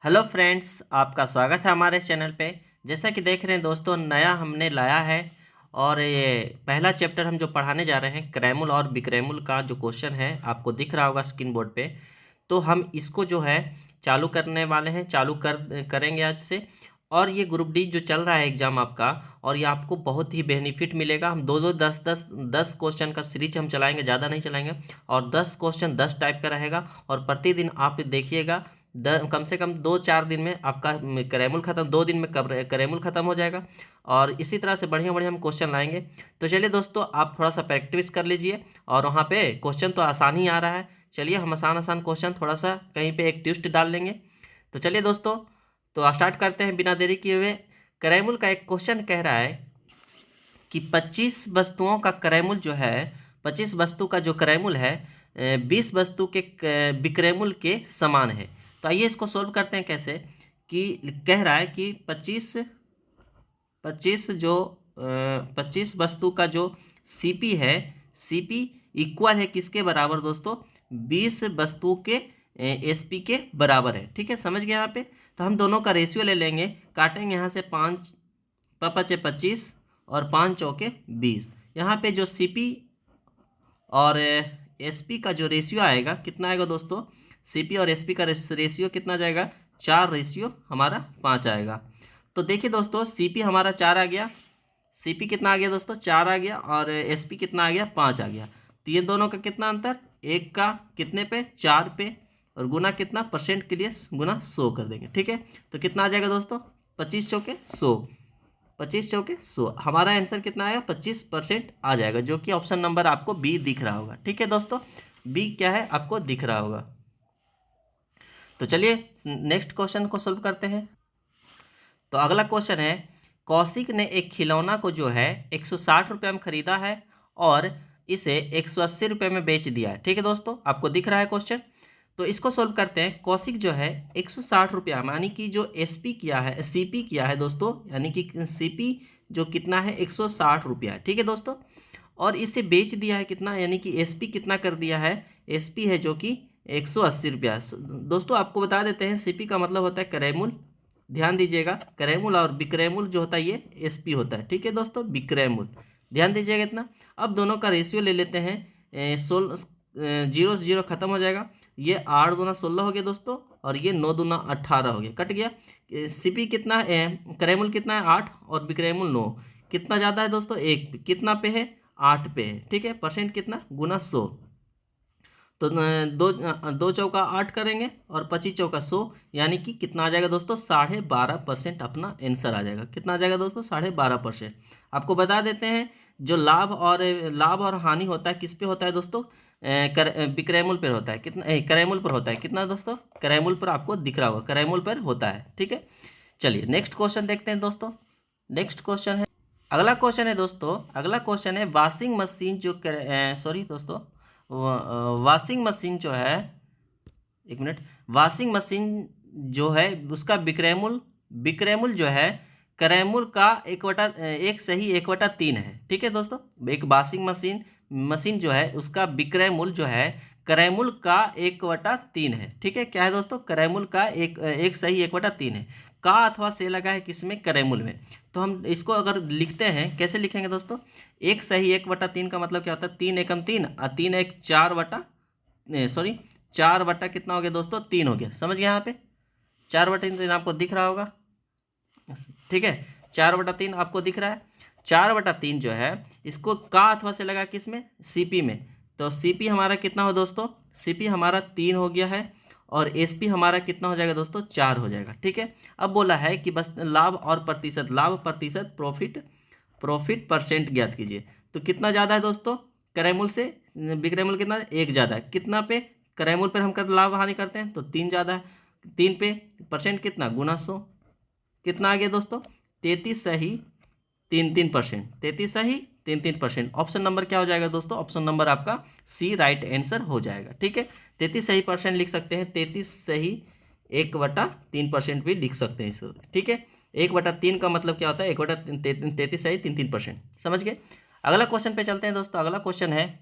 Hello friends, आपका स्वागत है हमारे चैनल पे। जैसा कि देख रहे हैं दोस्तों, नया हमने लाया है और ये पहला चैप्टर हम जो पढ़ाने जा रहे हैं क्रैमुल और बिक्रैमुल का जो क्वेश्चन है आपको दिख रहा होगा स्क्रीन बोर्ड पे। तो हम इसको जो है चालू करने वाले हैं, करेंगे आज से। और ये ग्रुप डी जो चल रहा है एग्ज़ाम आपका, और ये आपको बहुत ही बेनिफिट मिलेगा। हम दो दो दस दस 10 क्वेश्चन का सीरीज हम चलाएंगे, ज़्यादा नहीं चलाएंगे। और 10 क्वेश्चन 10 टाइप का रहेगा और प्रतिदिन आप देखिएगा कम से कम 2-4 दिन में आपका करेमुल ख़त्म, 2 दिन में करेमुल ख़त्म हो जाएगा। और इसी तरह से बढ़िया बढ़िया हम क्वेश्चन लाएंगे। तो चलिए दोस्तों, आप थोड़ा सा प्रैक्टिस कर लीजिए। और वहाँ पे क्वेश्चन तो आसान ही आ रहा है। चलिए हम आसान आसान क्वेश्चन थोड़ा सा कहीं पे एक ट्विस्ट डाल लेंगे। तो चलिए दोस्तों, तो स्टार्ट करते हैं बिना देरी किए हुए। करेमुल का एक क्वेश्चन कह रहा है कि 25 वस्तुओं का करेमुल जो है, 25 वस्तु का जो करेमुल है 20 वस्तु के विक्रयमुल के समान है। तो आइए इसको सोल्व करते हैं। कैसे कि कह रहा है कि 25 वस्तु का जो सीपी है, सीपी इक्वल है किसके बराबर दोस्तों? 20 वस्तु के एसपी के बराबर है। ठीक है, समझ गए यहाँ पे? तो हम दोनों का रेशियो ले लेंगे, काटेंगे यहाँ से 5 पचे 25 और 5 चौके 20। यहाँ पे जो सीपी और एसपी का जो रेशियो आएगा कितना आएगा दोस्तों? सीपी और एसपी का रेशियो कितना जाएगा? 4:5 आएगा। तो देखिए दोस्तों, सीपी हमारा 4 आ गया, सीपी कितना आ गया दोस्तों? 4 आ गया, और एसपी कितना आ गया? 5 आ गया। तो ये दोनों का कितना अंतर? एक का कितने पे? 4 पे, और गुना कितना? परसेंट के लिए गुना 100 कर देंगे। ठीक है, तो कितना आ जाएगा दोस्तों? 25 चौके 100, 25 चौके 100। हमारा आंसर कितना आएगा? 25% आ जाएगा, जो कि ऑप्शन नंबर आपको बी दिख रहा होगा। ठीक है दोस्तों, बी क्या है आपको दिख रहा होगा। तो चलिए नेक्स्ट क्वेश्चन को सोल्व करते हैं। तो अगला क्वेश्चन है, कौशिक ने एक खिलौना को जो है 160 रुपये में खरीदा है और इसे 180 रुपये में बेच दिया है। ठीक है दोस्तों, आपको दिख रहा है क्वेश्चन। तो इसको सोल्व करते हैं। कौशिक जो है 160 रुपया, यानी कि जो एसपी किया है, सीपी किया है दोस्तों, यानी कि सीपी जो कितना है 160 रुपया है। ठीक है दोस्तों, और इसे बेच दिया है कितना, यानी कि एसपी कितना कर दिया है? एसपी है जो कि 180 रुपया। दोस्तों आपको बता देते हैं, सीपी का मतलब होता है क्रयमूल। ध्यान दीजिएगा, क्रयमूल और विक्रयमूल जो होता है ये एसपी होता है। ठीक है दोस्तों, विक्रयमूल ध्यान दीजिएगा इतना। अब दोनों का रेशियो ले लेते हैं। जीरो से जीरो खत्म हो जाएगा। ये 8 दूना 16 हो गया दोस्तों, और ये 9 दूना 18 हो गया, कट गया। सीपी कितना है? क्रयमूल कितना है? 8, और विक्रयमूल 9। कितना ज़्यादा है दोस्तों? एक कितना पे है? 8 पे है। ठीक है, परसेंट कितना? गुना 100। तो दो चौका 8 करेंगे और 25 चौका 100, यानी कि कितना आ जाएगा दोस्तों? 12.5% अपना आंसर आ जाएगा। कितना आ जाएगा दोस्तों? 12.5%। आपको बता देते हैं, जो लाभ और हानि होता है किस पे होता है दोस्तों? विक्रयमूल पर होता है। कितना क्रयमूल पर होता है। कितना दोस्तों? क्रयमूल पर आपको दिख रहा होगा, क्रयमूल पर होता है। ठीक है, चलिए नेक्स्ट क्वेश्चन देखते हैं दोस्तों। नेक्स्ट क्वेश्चन है, अगला क्वेश्चन है दोस्तों, अगला क्वेश्चन है वॉशिंग मशीन जो सॉरी दोस्तों, वॉशिंग मशीन जो है, एक मिनट, वॉशिंग मशीन जो है उसका विक्रयमूल, विक्रयमूल जो है क्रयमूल का 1/3 है। ठीक है दोस्तों, एक वॉशिंग मशीन मशीन जो है उसका विक्रयमूल जो है क्रयमूल का 1/3 है। ठीक है, क्या है दोस्तों? क्रयमूल का 1/3 है। का अथवा से लगा है किसमें? क्रयमूल में। तो हम इसको अगर लिखते हैं, कैसे लिखेंगे दोस्तों? 1/3 का मतलब क्या होता है? 3 एकम 3 और 3 एक 4 कितना हो गया दोस्तों? 3 हो गया। समझ गए यहाँ पे? 4/3 आपको दिख रहा होगा। ठीक है, 4/3 आपको दिख रहा है। 4/3 जो है इसको का अथवा से लगा किसमें? सीपी में। तो सीपी हमारा कितना हो दोस्तों? सीपी हमारा 3 हो गया है, और एसपी हमारा कितना हो जाएगा दोस्तों? 4 हो जाएगा। ठीक है, अब बोला है कि बस लाभ और प्रतिशत, लाभ प्रतिशत, प्रॉफिट, प्रॉफिट परसेंट ज्ञात कीजिए। तो कितना ज़्यादा है दोस्तों क्रयमूल से? विक्रयमूल कितना? 1 ज़्यादा है। कितना पे? क्रयमूल पर हम कर लाभ हानि करते हैं तो 3 ज़्यादा है। 3 पे परसेंट कितना? गुना 100। कितना आ गया दोस्तों? 33.33%। 33.33%। ऑप्शन नंबर क्या हो जाएगा दोस्तों? ऑप्शन नंबर आपका सी राइट आंसर हो जाएगा। ठीक है, 33% लिख सकते हैं, 33.1/3% भी लिख सकते हैं इसे। ठीक है, 1/3 का मतलब क्या होता है? 33.33%। समझ गए? अगला क्वेश्चन पे चलते हैं दोस्तों। अगला क्वेश्चन है,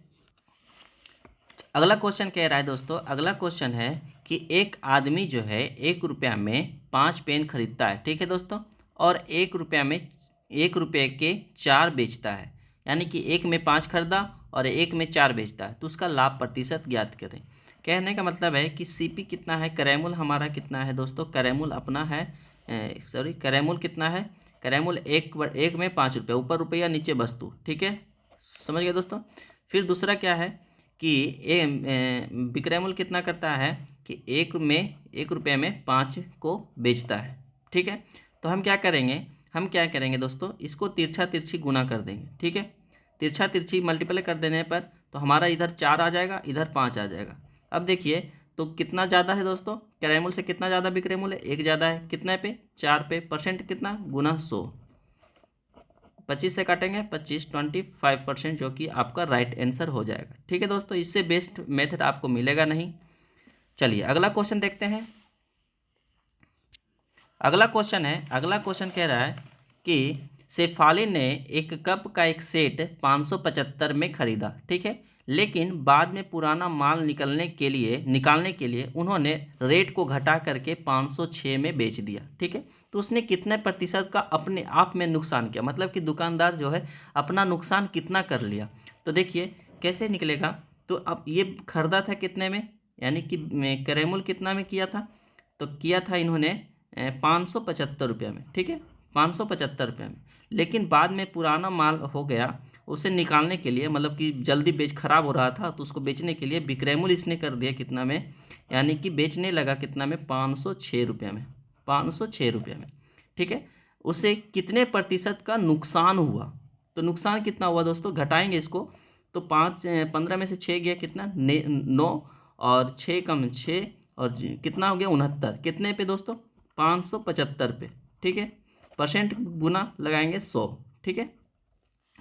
अगला क्वेश्चन कह रहा है दोस्तों, अगला क्वेश्चन है कि एक आदमी जो है 1 रुपया में 5 पेन खरीदता है, ठीक है दोस्तों, और 1 रुपया में 1 रुपये के 4 बेचता है, यानी कि एक में 5 खरीदा और एक में 4 बेचता है, तो उसका लाभ प्रतिशत ज्ञात करें। कहने का मतलब है कि सीपी कितना है, करेमुल हमारा कितना है दोस्तों, करेमुल अपना है, करेमुल कितना है, करेमुल एक में 5 रुपये, ऊपर रुपया नीचे वस्तु, ठीक है, समझ गए दोस्तों। फिर दूसरा क्या है कि विक्रयमूल्य कितना करता है कि 1 रुपये में 5 को बेचता है, ठीक है। तो हम क्या करेंगे दोस्तों, इसको तिरछा तिरछी गुना कर देंगे, ठीक है। तिरछा तिरछी मल्टीप्लाई कर देने पर तो हमारा इधर 4 आ जाएगा, इधर 5 आ जाएगा। अब देखिए तो कितना ज़्यादा है दोस्तों, क्रयमूल्य से कितना ज़्यादा विक्रयमूल्य, 1 ज़्यादा है, कितने पे, 4 पे, परसेंट कितना, गुना 100, 25 से काटेंगे 25, 25%, जो कि आपका राइट आंसर हो जाएगा, ठीक है दोस्तों। इससे बेस्ट मेथड आपको मिलेगा नहीं। चलिए अगला क्वेश्चन देखते हैं। अगला क्वेश्चन कह रहा है कि शेफाली ने एक कप का एक सेट 575 में खरीदा, ठीक है, लेकिन बाद में पुराना माल निकालने के लिए उन्होंने रेट को घटा करके 506 में बेच दिया, ठीक है। तो उसने कितने प्रतिशत का अपने आप में नुकसान किया, मतलब कि दुकानदार जो है अपना नुकसान कितना कर लिया। तो देखिए कैसे निकलेगा, तो अब ये खरीदा था कितने में, यानी कि करेमुल कितना में किया था, तो किया था इन्होंने 575 रुपये में, ठीक है, 575 रुपये में, लेकिन बाद में पुराना माल हो गया, उसे निकालने के लिए, मतलब कि जल्दी ख़राब हो रहा था, तो उसको बेचने के लिए विक्रयमूल्य इसने कर दिया कितना में, यानी कि बेचने लगा कितना में, 506 रुपये में, 506 रुपये में, ठीक है। उसे कितने प्रतिशत का नुकसान हुआ, तो नुकसान कितना हुआ दोस्तों, घटाएंगे इसको, तो 15 में से 6 गया कितना, 9, और 6 कम 6, और कितना हो गया 69, कितने पे दोस्तों, 575 पे, ठीक है। परसेंट गुना लगाएंगे 100, ठीक है,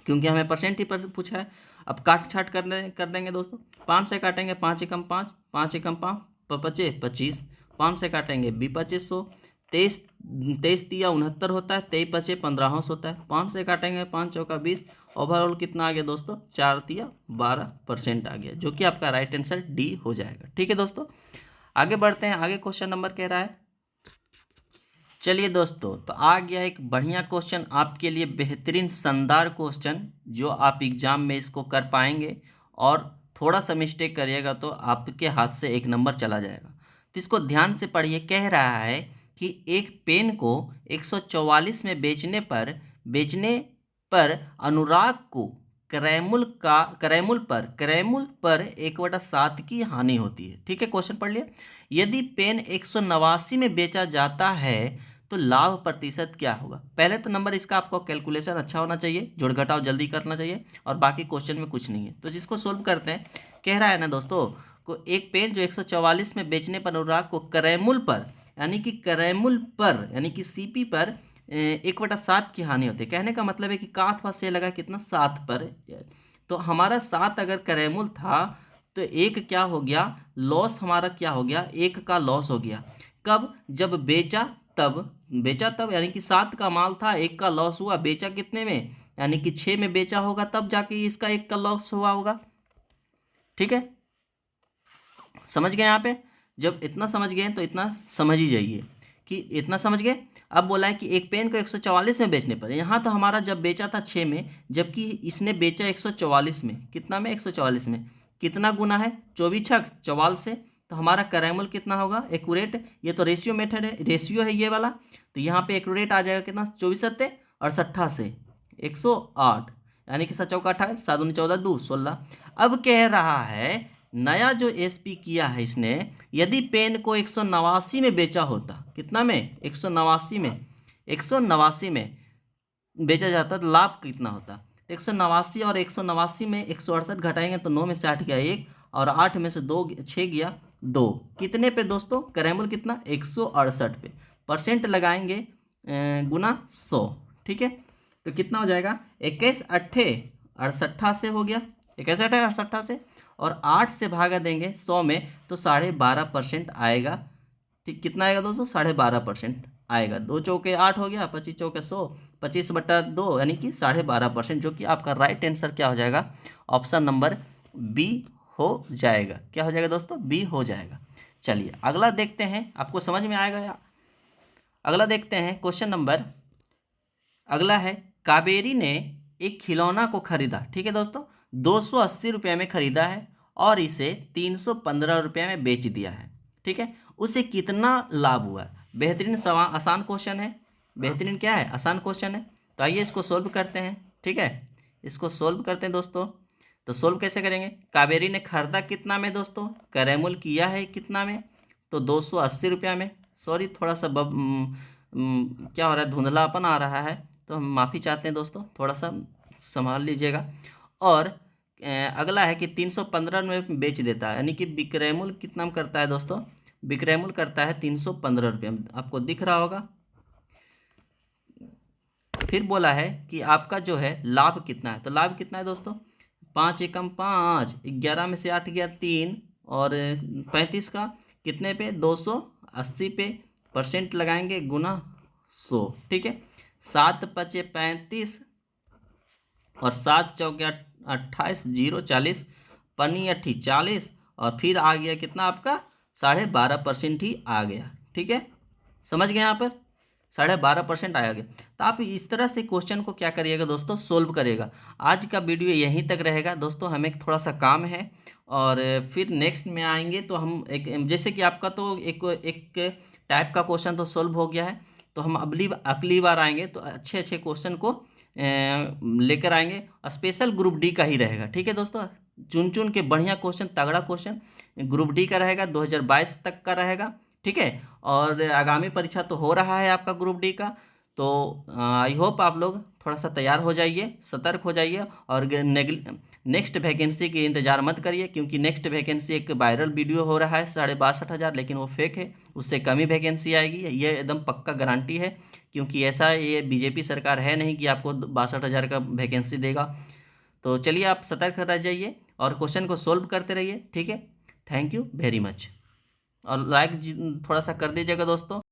क्योंकि हमें परसेंट ही पूछा है। अब काट छाट कर देंगे दोस्तों, 5 से काटेंगे 5 एकम 5, 5 एकम 5, 25, 5 से काटेंगे 2500, 23 तिया 69 होता है, 23 पचे 1500 होता है, 5 से काटेंगे 5 चौका 20, ओवरऑल कितना आ गया दोस्तों, 4 तिया 12% आ गया, जो कि आपका राइट आंसर डी हो जाएगा, ठीक है दोस्तों। आगे बढ़ते हैं, आगे क्वेश्चन नंबर कह रहा है, चलिए दोस्तों, तो आ गया एक बढ़िया क्वेश्चन आपके लिए, बेहतरीन शानदार क्वेश्चन, जो आप एग्जाम में इसको कर पाएंगे, और थोड़ा सा मिस्टेक करिएगा तो आपके हाथ से 1 नंबर चला जाएगा। तो इसको ध्यान से पढ़िए। कह रहा है कि एक पेन को 144 में बेचने पर अनुराग को क्रयमूल पर 1/7 की हानि होती है, ठीक है। क्वेश्चन पढ़ लिया। यदि पेन 189 में बेचा जाता है तो लाभ प्रतिशत क्या होगा। पहले तो नंबर इसका आपको कैलकुलेशन अच्छा होना चाहिए, जोड़ घटाव जल्दी करना चाहिए, और बाकी क्वेश्चन में कुछ नहीं है। तो जिसको सोल्व करते हैं, कह रहा है ना दोस्तों, को एक पेन जो 144 में बेचने पर अनुराग को क्रयमूल पर, यानी कि सीपी पर 1/7 की हानि होती है। कहने का मतलब है कि का अथवा से लगा कितना, 7 पर, तो हमारा 7 अगर क्रयमूल था तो 1 क्या हो गया, लॉस हमारा क्या हो गया, 1 का लॉस हो गया। कब, जब बेचा तब, यानी कि 7 का माल था, 1 का लॉस हुआ, बेचा कितने में, यानी कि 6 में बेचा होगा, तब जाके इसका 1 का लॉस हुआ होगा, ठीक है। समझ गए यहाँ पे, जब इतना समझ गए तो इतना समझ ही जाइए कि इतना समझ गए। अब बोला है कि एक पेन को 144 में बेचने पर, यहाँ तो हमारा जब बेचा था 6 में, जबकि इसने बेचा 144 में, कितना में, 144 में, कितना गुना है, 24 छक 44 से, तो हमारा क्रयमूल्य कितना होगा, एक्यूरेट, ये तो रेशियो मेथड है, रेशियो है ये वाला, तो यहाँ पे एक्यूरेट आ जाएगा कितना, 24 सत्ते 68 से 108, यानी कि 7 चौका 28, 7 दूनी 14, 2 16। अब कह रहा है नया जो एसपी किया है इसने, यदि पेन को 189 में बेचा होता, कितना में, 189 में बेचा जाता तो लाभ कितना होता, 189 और 189 में 168 घटाएंगे तो 9 में से 8 गया 1, और 8 में से 6 गया 2, कितने पे दोस्तों, क्रयमूल्य कितना, 168 पे, परसेंट लगाएंगे गुना 100, ठीक है। तो कितना हो जाएगा, 21 अट्ठे 68 से हो गया, 21 अट्ठे 68 से, और 8 से भागा देंगे 100 में तो 12.5% आएगा, ठीक, कितना आएगा दोस्तों, 12.5% आएगा। 2 चौके 8 हो गया, 25 चौके 100, 25/2, यानी कि 12.5%, जो कि आपका राइट आंसर क्या हो जाएगा, ऑप्शन नंबर बी हो जाएगा। क्या हो जाएगा दोस्तों? बी हो जाएगा। चलिए अगला देखते हैं, आपको समझ में आएगा या? अगला देखते हैं क्वेश्चन नंबर, अगला है, कावेरी ने एक खिलौना को खरीदा, ठीक है दोस्तों, 280 रुपये में खरीदा है और इसे 315 रुपये में बेच दिया है, ठीक है, उसे कितना लाभ हुआ? बेहतरीन सवाल, आसान क्वेश्चन है। बेहतरीन क्या है? आसान क्वेश्चन है। तो आइए इसको सोल्व करते हैं, ठीक है, इसको सोल्व करते हैं दोस्तों। तो सोल्व कैसे करेंगे? कावेरी ने खरीदा कितना में दोस्तों? कैरेमुल किया है कितना में? तो 280 रुपया में। सॉरी, थोड़ा सा क्या हो रहा है, धुंधलापन आ रहा है, तो हम माफ़ी चाहते हैं दोस्तों, थोड़ा सा संभाल लीजिएगा। और अगला है कि 315 में बेच देता है, यानी कि विक्रयमूल्य कितना में करता है दोस्तों? विक्रयमूल्य करता है 315 रुपये में, आपको दिख रहा होगा। फिर बोला है कि आपका जो है लाभ कितना है, तो लाभ कितना है दोस्तों? 5 एकम 5, 11 में से 8 गया 3, और 35 का कितने पे? 280 पे, परसेंट लगाएंगे गुना 100, ठीक है, 7 पचे 35 और 7 चौके 28, 0 40, पन्नी 80 40, और फिर आ गया कितना आपका? 12.5% ही आ गया, ठीक है, समझ गए यहाँ पर? 12.5% आया गया। तो आप इस तरह से क्वेश्चन को क्या करिएगा दोस्तों? सोल्व करिएगा। आज का वीडियो यहीं तक रहेगा दोस्तों, हमें थोड़ा सा काम है, और फिर नेक्स्ट में आएंगे तो हम एक, जैसे कि आपका तो एक टाइप का क्वेश्चन तो सोल्व हो गया है, तो हम अगली बार आएंगे तो अच्छे अच्छे क्वेश्चन को लेकर आएंगे। स्पेशल ग्रुप डी का ही रहेगा, ठीक है दोस्तों, चुन चुन के बढ़िया क्वेश्चन, तगड़ा क्वेश्चन ग्रुप डी का रहेगा, 2022 तक का रहेगा, ठीक है। और आगामी परीक्षा तो हो रहा है आपका ग्रुप डी का, तो आई होप आप लोग थोड़ा सा तैयार हो जाइए, सतर्क हो जाइए, और नेक्स्ट वैकेंसी की इंतज़ार मत करिए, क्योंकि नेक्स्ट वैकेंसी एक वायरल वीडियो हो रहा है 62,500, लेकिन वो फेक है, उससे कम ही वैकेंसी आएगी, ये एकदम पक्का गारंटी है, क्योंकि ऐसा ये बीजेपी सरकार है नहीं कि आपको 62,000 का वैकेंसी देगा। तो चलिए आप सतर्क रह जाइए और क्वेश्चन को सोल्व करते रहिए, ठीक है। थैंक यू वेरी मच, और लाइक थोड़ा सा कर दीजिएगा दोस्तों।